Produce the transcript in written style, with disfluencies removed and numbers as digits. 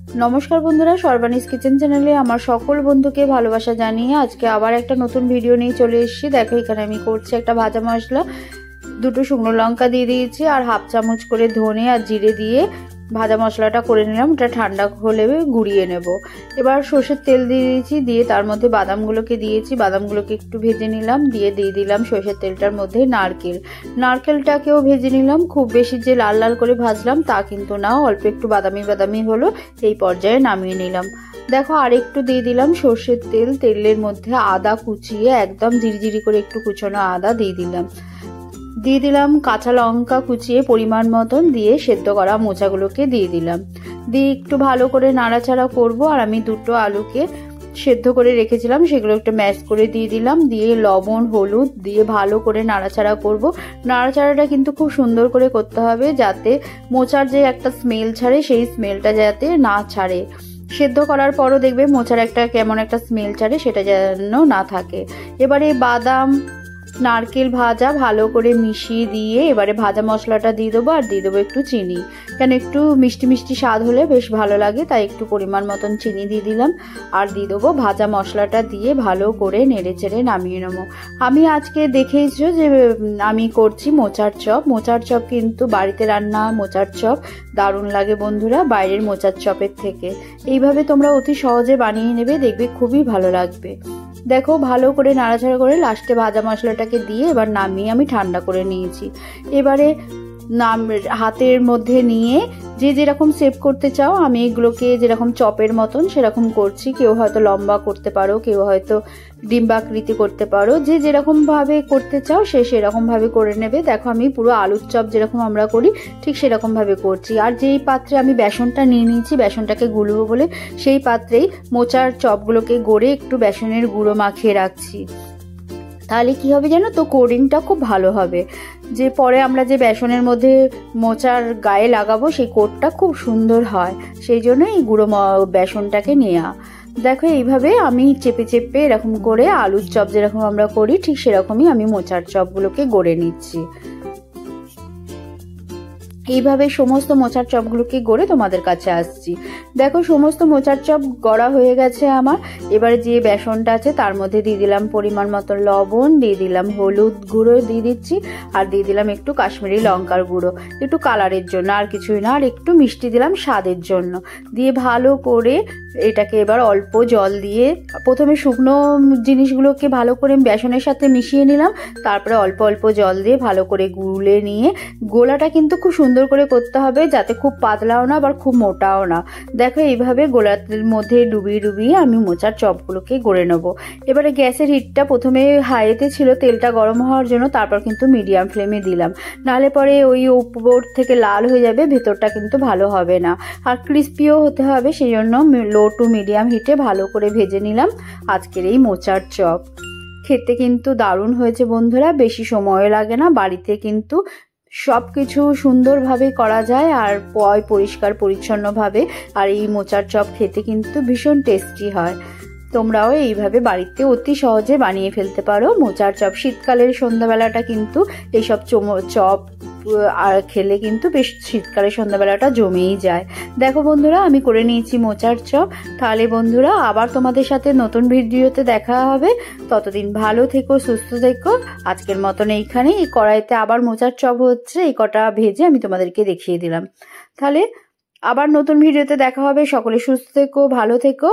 নমস্কার বন্ধুরা, সর্বাণীস কিচেন চ্যানেলে আমার সকল বন্ধুকে ভালোবাসা জানিয়ে আজকে আবার একটা নতুন ভিডিও নিয়ে চলে এসেছি। দেখো এখানে আমি করছি একটা ভাজা মশলা। দুটো শুকনো লঙ্কা দিয়ে দিয়েছি আর হাফ চামচ করে ধনে আর জিরে দিয়ে ভাজা মশলাটা করে নিলাম। এটা ঠান্ডা হলে গুঁড়িয়ে নেব। এবার সর্ষের তেল দিয়ে দিয়েছি, দিয়ে তার মধ্যে বাদামগুলোকে দিয়েছি, বাদামগুলোকে একটু ভেজে নিলাম, দিয়ে দিলাম সর্ষের তেলটার মধ্যে নারকেলটাকেও ভেজে নিলাম। খুব বেশি যে লাল লাল করে ভাজলাম তা কিন্তু না, অল্প একটু বাদামি বাদামি হলো, এই পর্যায়ে নামিয়ে নিলাম। দেখো আর একটু দিয়ে দিলাম সর্ষের তেলের মধ্যে আদা কুচিয়ে, একদম ঝিরিঝিরি করে একটু কুচনো আদা দিয়ে দিলাম কাঁচা লঙ্কা কুচিয়ে পরিমাণ মতন, দিয়ে সেদ্ধ করা মোচাগুলোকে দিয়ে দিলাম। দিয়ে একটু ভালো করে নাড়াচাড়া করব। আর আমি দুটো আলুকে সেদ্ধ করে রেখেছিলাম, সেগুলো একটু ম্যাশ করে দিয়ে দিলাম। দিয়ে লবণ হলুদ দিয়ে ভালো করে নাড়াচাড়া করব। নাড়াচাড়াটা কিন্তু খুব সুন্দর করে করতে হবে, যাতে মোচার যে একটা স্মেল ছাড়ে সেই স্মেলটা যাতে না ছাড়ে। সেদ্ধ করার পরও দেখবে মোচার একটা কেমন একটা স্মেল ছাড়ে, সেটা যেন না থাকে। এবারে বাদাম নারকেল ভাজা ভালো করে মিশিয়ে দিয়ে এবারে ভাজা মশলাটা দিয়ে দেবো, আর দিয়ে দেবো একটু চিনি, কেন একটু মিষ্টি মিষ্টি স্বাদ হলে বেশ ভালো লাগে, তাই একটু পরিমাণ মতন চিনি দিয়ে দিলাম। আর দিয়ে দেবো ভাজা মশলাটা দিয়ে ভালো করে নেড়ে চেড়ে নামিয়ে নেবো। আমি আজকে দেখেইছো যে আমি করছি মোচার চপ কিন্তু বাড়িতে রান্না মোচার চপ দারুণ লাগে বন্ধুরা, বাইরের মোচার চপের থেকে। এইভাবে তোমরা অতি সহজে বানিয়ে নেবে, দেখবে খুবই ভালো লাগবে। দেখো ভালো করে নাড়াচাড়া করে লাস্টে ভাজা মশলাটাকে দিয়ে এবার নামিয়ে আমি ঠান্ডা করে নিয়েছি। এবারে হাতের মধ্যে নিয়ে যে যেরকম শেপ করতে চাও, আমি এগুলোকে যেরকম চপের মতন সেরকম করছি। কেউ হয়তো লম্বা করতে পারো, কেউ হয়তো ডিম্বাকৃতি করতে পারো, যে যেরকম ভাবে করতে চাও সে সেরকম ভাবে করে নেবে। দেখো আমি পুরো আলুর চপ যেরকম আমরা করি ঠিক সেরকম ভাবে করছি। আর যেই পাত্রে আমি বেসনটা নিয়ে নিয়েছি, বেসনটাকে গুলবো বলে, সেই পাত্রেই মোচার চপগুলোকে গড়ে একটু বেসনের গুঁড়ো মাখিয়ে রাখছি। তাহলে কি হবে জানো তো, কোডিংটা খুব ভালো হবে। যে পরে আমরা যে বেসনের মধ্যে মোচার গায়ে লাগাবো সেই কোটটা খুব সুন্দর হয়, সেই জন্য এই গুঁড়ো বেসনটাকে নেওয়া। দেখো এইভাবে আমি চেপে চেপে এরকম করে আলুর চপ যেরকম আমরা করি ঠিক সেরকমই আমি মোচার চপগুলোকে গড়ে নিচ্ছি। এইভাবে সমস্ত মোচার চপগুলোকে গড়ে তোমাদের কাছে আসছি। দেখো সমস্ত মোচার চপ গড়া হয়ে গেছে আমার। এবারে যে বেসনটা আছে তার মধ্যে দিয়ে দিলাম পরিমাণ মতো লবণ, দিয়ে দিলাম হলুদ গুঁড়ো দিয়ে দিচ্ছি, আর দিয়ে দিলাম একটু কাশ্মীরি লঙ্কার গুঁড়ো, একটু কালারের জন্য, আর কিছুই না। আর একটু মিষ্টি দিলাম স্বাদের জন্য। দিয়ে ভালো করে এটাকে এবার অল্প জল দিয়ে প্রথমে শুকনো জিনিসগুলোকে ভালো করে বেসনের সাথে মিশিয়ে নিলাম, তারপরে অল্প অল্প জল দিয়ে ভালো করে গুলে নিয়ে, গোলাটা কিন্তু খুব সুন্দর করে করতে হবে, যাতে খুব পাতলাও না আবার খুব মোটাও না। দেখো এইভাবে গোলার মধ্যে ডুবিয়ে আমি মোচার চপগুলোকে গড়ে নেবো। এবারে গ্যাসের হিটটা প্রথমে হাইতে ছিল তেলটা গরম হওয়ার জন্য, তারপর কিন্তু মিডিয়াম ফ্লেমে দিলাম, নাহলে পরে ওই উপর থেকে লাল হয়ে যাবে, ভেতরটা কিন্তু ভালো হবে না। আর ক্রিস্পিও হতে হবে, সেই জন্য লো টু মিডিয়াম হিটে ভালো করে ভেজে নিলাম আজকের এই মোচার চপ। খেতে কিন্তু দারুণ হয়েছে বন্ধুরা, বেশি সময় লাগে না, বাড়িতে কিন্তু সব কিছু সুন্দরভাবে করা যায় আর পরিষ্কার পরিচ্ছন্নভাবে। আর এই মোচার চপ খেতে কিন্তু ভীষণ টেস্টি হয়। তোমরাও এইভাবে বাড়িতে অতি সহজে বানিয়ে ফেলতে পারো মোচার চপ। শীতকালের সন্ধ্যাবেলাটা কিন্তু এইসব চপ আর খেলে কিন্তু বেশ শীতকালের সন্ধ্যাবেলাটা জমেই যায়। দেখো বন্ধুরা আমি করে নিয়েছি মোচার চপ। তাহলে বন্ধুরা আবার তোমাদের সাথে নতুন ভিডিওতে দেখা হবে, ততদিন ভালো থেকো, সুস্থ থেকো। আজকের মতন এইখানে এই কড়াইতে আবার মোচার চপ হচ্ছে, এই কটা ভেজে আমি তোমাদেরকে দেখিয়ে দিলাম। তাহলে আবার নতুন ভিডিওতে দেখা হবে। সকলে সুস্থ থেকো, ভালো থেকো।